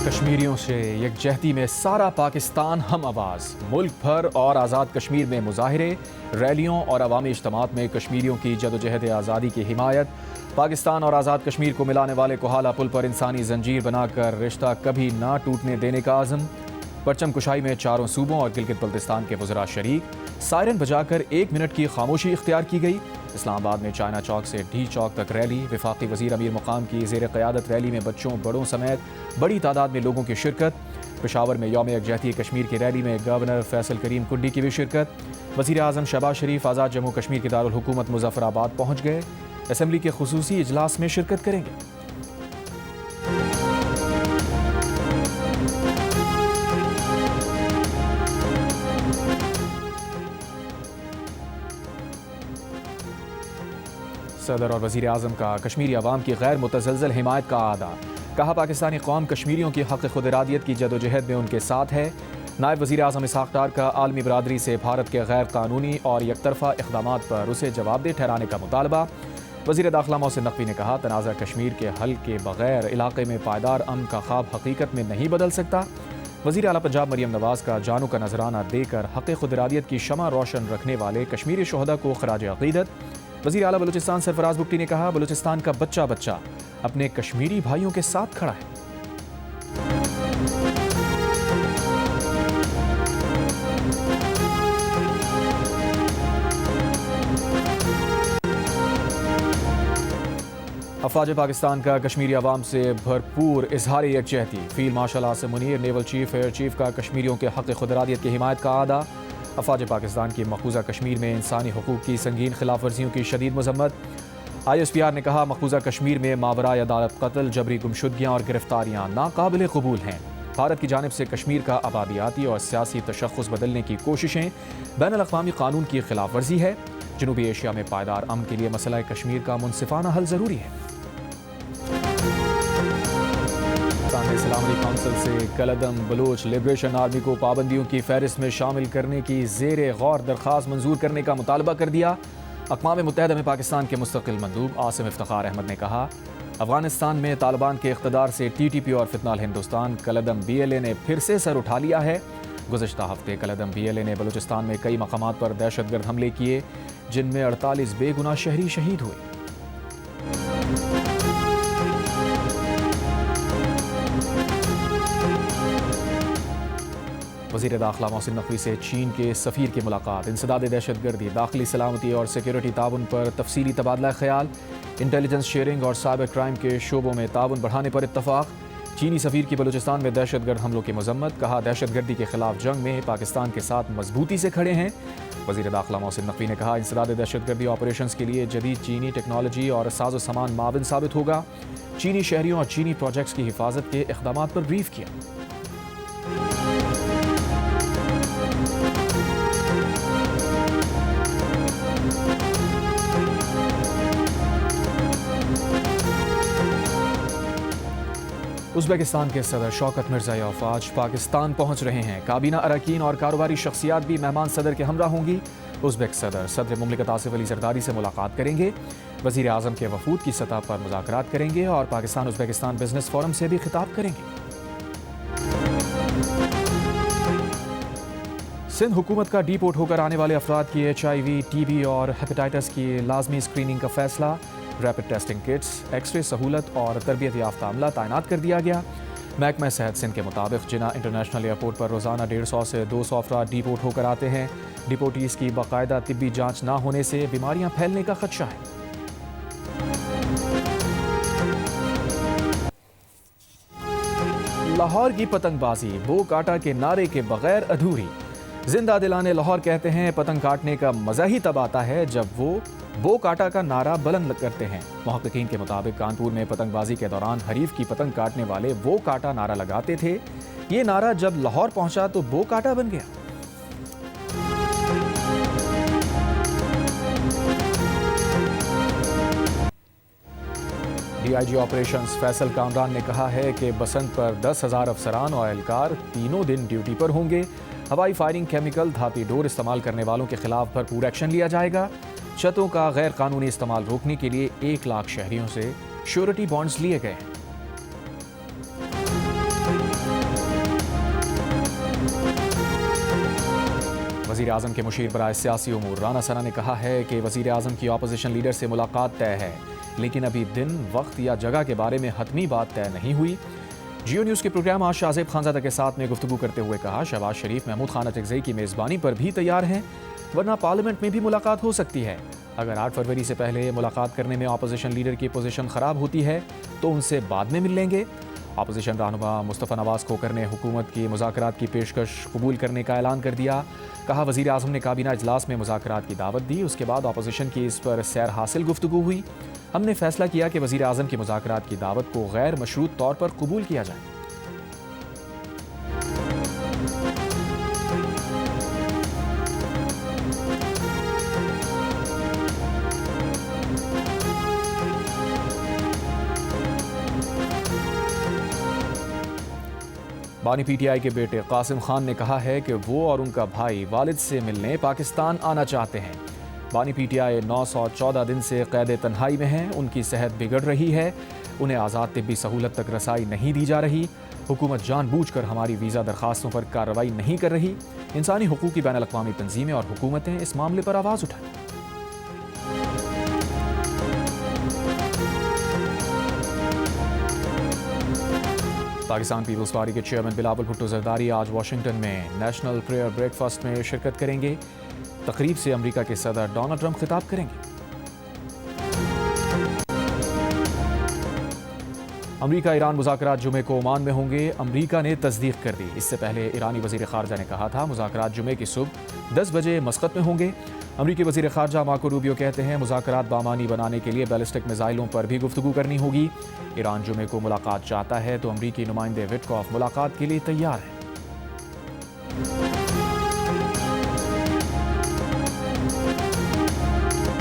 कश्मीरियों से यकजहती में सारा पाकिस्तान हम आवाज़। मुल्क भर और आज़ाद कश्मीर में मुजाहिरे, रैलियों और अवामी इज्तिमात में कश्मीरियों की जदोजहद आज़ादी की हिमायत। पाकिस्तान और आज़ाद कश्मीर को मिलाने वाले कोहाला पुल पर इंसानी जंजीर बनाकर रिश्ता कभी ना टूटने देने का आज़म। परचम कुशाई में चारों सूबों और गिलगित बल्तिस्तान के वज़रा शरीक। सायरन बजाकर 1 मिनट की खामोशी इख्तियार की गई। इस्लामाबाद में चाइना चौक से डी चौक तक रैली। वफाकी वज़ीर अमीर मुकाम की ज़ेर क़यादत रैली में बच्चों बड़ों समेत बड़ी तादाद में लोगों की शिरकत। पेशावर में यौम यकजहती कश्मीर की रैली में गवर्नर फैसल करीम कुंडी की भी शिरकत। वज़ीर आज़म शहबाज शरीफ आज़ाद जम्मू कश्मीर के दारुल हुकूमत मुज़फ़्फ़राबाद पहुँच गए। असम्बली के खुसूसी इजलास में शिरकत करेंगे। सदर और वज़ीर आज़म का कश्मीरी अवाम की गैर मुतज़लज़ल हिमायत का आदा। कहा पाकिस्तानी कौम कश्मीरियों की हक़ खुद इरादियत की जदोजहद में उनके साथ है। नायब वज़ीर आज़म इसहाक़ डार का आलमी बरादरी से भारत के गैर कानूनी और यकतरफ़ा इक़दामात पर उसे जवाबदेह ठहराने का मुतालबा। वज़ीर दाखिला मोहसिन नक़वी ने कहा तनाज़ा कश्मीर के हल के बग़ैर इलाक़े में पायदार अमन का ख्वाब हकीकत में नहीं बदल सकता। वज़ीर आला पंजाब मरियम नवाज़ का जानों का नजराना देकर हक़ खुद इरादियत की शमा रोशन रखने वाले कश्मीरी शुहदा को ख़राज अक़ीदत। वज़ीर आला बलूचिस्तान सरफराज बुगटी ने कहा बलूचिस्तान का बच्चा बच्चा अपने कश्मीरी भाइयों के साथ खड़ा है। अफवाज पाकिस्तान का कश्मीरी अवाम से भरपूर इजहार यकजहती। Field marshal Asim Munir, naval chief, air chief का कश्मीरियों के हक़ खुद इरादियत की हिमायत का आदा। अफवाज पाकिस्तान की मकबूजा कश्मीर में इंसानी हुकूक की संगीन खिलाफ वर्जियों की शदीद मजम्मत। ISPR ने कहा मकबूजा कश्मीर में मावराए अदालत कत्ल, जबरी गुमशुदगियाँ और गिरफ्तारियाँ नाकाबिल कबूल हैं। भारत की जानिब से कश्मीर का आबादियाती और सियासी तशख़्ख़ुस बदलने की कोशिशें बैनुल-अक़वामी कानून की खिलाफ वर्जी है। जनूबी एशिया में पायदार अमन के लिए मसला कश्मीर का मुनसिफाना हल ज़रूरी है। इस्लामी काउंसिल से कलदम बलोच लिबरेशन आर्मी को पाबंदियों की फहरिस्त में शामिल करने की ज़ेरे गौर दरख्वास्त मंजूर करने का मुतालबा कर दिया। अक़वाम मुत्तहिदा में पाकिस्तान के मुस्तक़िल मंदूब आसिम इफ्तिखार अहमद ने कहा अफ़गानिस्तान में तालिबान के इक़्तिदार से TTP और फितनाल हिंदुस्तान कलदम BLA ने फिर से सर उठा लिया है। गुज़िश्ता हफ्ते कलदम BLA ने बलूचिस्तान में कई मकामात पर दहशतगर्द हमले किए जिनमें 48 बेगुनाह शहरी शहीद हुए। वज़ीर दाखिला मोहसिन नक़वी से चीन के सफ़ीर की मुलाकात। इंसदाद दहशतगर्दी, दाखिली सलामती और सिक्योरिटी ताउन पर तफसीली तबादला ख्याल। इंटेलिजेंस शेयरिंग और साइबर क्राइम के शोबों में ताउन बढ़ाने पर इत्तफ़ाक़। चीनी सफ़ीर की बलूचिस्तान में दहशतगर्द हमलों की मजम्मत। कहा दहशतगर्दी के खिलाफ जंग में पाकिस्तान के साथ मजबूती से खड़े हैं। वज़ीर दाखिला मोहसिन नक़वी ने कहा इंसदाद दहशतगर्दी ऑपरेशंस के लिए जदीद चीनी टेक्नोलॉजी और साजो सामान माविन साबित होगा। चीनी शहरियों और चीनी प्रोजेक्ट्स की हिफाजत के इक़दामात पर ब्रीफ किया। उज़्बेकिस्तान के सदर शौकत मिर्ज़ायोफ आज पाकिस्तान पहुँच रहे हैं। काबीना अरकान और कारोबारी शख्सियात भी मेहमान सदर के हमरा होंगी। उज़्बेक सदर मुमलिकत आसिफ अली ज़रदारी से मुलाकात करेंगे। वज़ीर आज़म के वफूद की सतह पर मुज़ाकरात करेंगे और पाकिस्तान उज़्बेकिस्तान बिजनेस फोरम से भी खिताब करेंगे। सिंध हुकूमत का डिपोर्ट होकर आने वाले अफराद की HIV, TB और हेपेटाइटिस की लाजमी स्क्रीनिंग का फैसला। रैपिड टेस्टिंग किट्स, एक्सरे सहूलत और तरबियत याफ्ता अमला तैनात कर दिया गया। महकमा सेहत सिंध के मुताबिक जिना इंटरनेशनल एयरपोर्ट पर रोज़ाना 150 से 200 अफराद डिपोर्ट होकर आते हैं। डिपोर्टीज़ की बाकायदा तिब्बी जाँच ना होने से बीमारियाँ फैलने का खदशा है। लाहौर की पतंगबाजी बो काटा के नारे के बगैर अधूरी। जिंदा दिलाने लाहौर कहते हैं पतंग काटने का मज़ा ही तब आता है जब वो बो काटा का नारा बुलंद करते हैं। मुहक्किकीन के मुताबिक कानपुर में पतंगबाजी के दौरान हरीफ की पतंग काटने वाले वो काटा नारा लगाते थे। ये नारा जब लाहौर पहुंचा तो बो काटा बन गया। DIG ऑपरेशंस फैसल कामरान ने कहा है कि बसंत पर 10,000 अफसरान और एहलकार तीनों दिन ड्यूटी पर होंगे। हवाई फायरिंग, केमिकल, धाती डोर इस्तेमाल करने वालों के खिलाफ भरपूर एक्शन लिया जाएगा। छतों का गैर कानूनी इस्तेमाल रोकने के लिए 1 लाख शहरियों से श्योरिटी बॉन्ड्स लिए गए हैं। وزیر اعظم کے مشیر برائے سیاسی امور رانا ثنا نے کہا ہے کہ وزیر اعظم کی اپوزیشن لیڈر سے ملاقات طے ہے، لیکن ابھی دن، وقت یا جگہ کے بارے میں حتمی بات طے نہیں ہوئی۔ جیو نیوز کے پروگرام آج شاہ زیب خانزادہ کے ساتھ میں گفتگو کرتے ہوئے کہا، شہباز شریف محمود خان اٹکزئی کی میزبانی پر بھی تیار ہیں، ورنہ پارلیمنٹ میں بھی ملاقات ہو سکتی ہے۔ اگر 8 فروری سے پہلے ملاقات کرنے میں اپوزیشن لیڈر کی پوزیشن خراب ہوتی ہے تو ان سے بعد میں مل لیں گے۔ اپوزیشن رہنما مصطفیٰ نواز کھوکھر نے حکومت کی مذاکرات کی پیشکش قبول کرنے کا اعلان کر دیا۔ کہا، وزیر اعظم نے کابینہ اجلاس میں مذاکرات کی دعوت دی، اس کے بعد اپوزیشن کی اس پر سیر حاصل گفتگو ہوئی۔ ہم نے فیصلہ کیا کہ وزیر اعظم کی مذاکرات کی دعوت کو غیر مشروط طور پر قبول کیا جائے۔ بانی پی ٹی آئی کے بیٹے قاسم خان نے کہا ہے کہ وہ اور ان کا بھائی والد سے ملنے پاکستان آنا چاہتے ہیں۔ بانی پی ٹی آئی 914 دن سے قید تنہائی میں ہیں، ان کی صحت بگڑ رہی ہے، انہیں آزاد طبی سہولت تک رسائی نہیں دی جا رہی، حکومت جان بوجھ کر ہماری ویزا درخواستوں پر کارروائی نہیں کر رہی، انسانی حقوق کی بین الاقوامی تنظیمیں اور حکومتیں اس معاملے پر آواز اٹھائیں۔ پاکستان پیپلز پارٹی کے چیئرمین بلاول بھٹو زرداری آج واشنگٹن میں نیشنل پریئر بریک فاسٹ میں شرکت کریں گے۔ تقریب سے امریکہ کے صدر ڈونلڈ ٹرمپ خطاب کریں گے۔ امریکہ ایران مذاکرات جمعے کو عمان میں ہوں گے، امریکہ نے تصدیق کر دی۔ اس سے پہلے ایرانی وزیر خارجہ نے کہا تھا مذاکرات جمعے کی صبح 10 بجے مسقط میں ہوں گے۔ امریکی وزیر خارجہ مارکو روبیو کہتے ہیں مذاکرات بامانی بنانے کے لیے بیلسٹک میزائلوں پر بھی گفتگو کرنی ہوگی۔ ایران جمعے کو ملاقات چاہتا ہے تو امریکی نمائندے وٹکوف ملاقات کے لیے تیار ہیں۔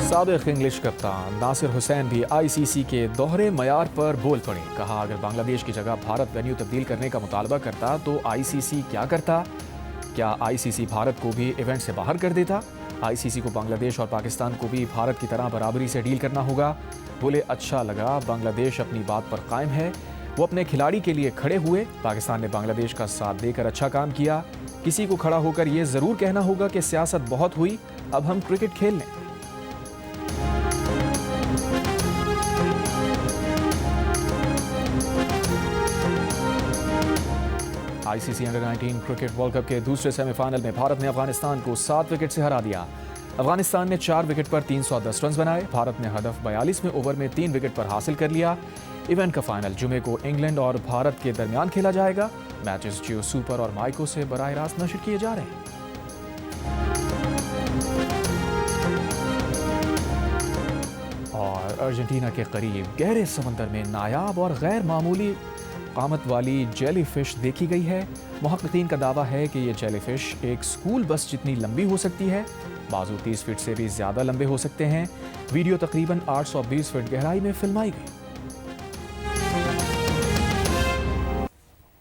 سابق انگلش کپتان ناصر حسین بھی آئی سی سی کے دوہرے معیار پر بول پڑے۔ کہا، اگر بنگلہ دیش کی جگہ بھارت وینیو تبدیل کرنے کا مطالبہ کرتا تو آئی سی سی کیا کرتا؟ کیا آئی سی سی بھارت کو بھی ایونٹ سے باہر کر دیتا؟ آئی سی سی کو بنگلہ دیش اور پاکستان کو بھی بھارت کی طرح برابری سے ڈیل کرنا ہوگا۔ بولے، اچھا لگا، بنگلہ دیش اپنی بات پر قائم ہے، وہ اپنے کھلاڑی کے لیے کھڑے ہوئے، پاکستان نے بنگلہ دیش کا ساتھ دے کر اچھا کام کیا۔ کسی کو کھڑا ہو کر یہ ضرور کہنا ہوگا کہ سیاست بہت ہوئی، اب ہم کرکٹ کھیل لیں۔ آئی سی سی انڈر 19 کرکٹ ورلڈ کپ کے دوسرے سیمی فائنل میں بھارت نے افغانستان کو 7 وکٹ سے ہرا دیا۔ افغانستان نے 4 وکٹ پر 310 رنز بنائے، بھارت نے ہدف 42 اوور میں 3 وکٹ پر حاصل کر لیا۔ ایونٹ کا فائنل جمعے کو انگلینڈ اور بھارت کے درمیان کھیلا جائے گا۔ میچز جیو سپر اور مائیکو سے براہ راست نشر کیے جا رہے ہیں۔ اور ارجنٹینا کے قریب گہرے سمندر میں نایاب اور غیر معمولی قامت والی جیلی فش دیکھی گئی ہے۔ محققین کا دعویٰ ہے کہ یہ جیلی فش ایک سکول بس جتنی لمبی ہو سکتی ہے، بازو 30 فٹ سے بھی زیادہ لمبے ہو سکتے ہیں۔ ویڈیو تقریباً 820 فٹ گہرائی میں فلمائی گئی۔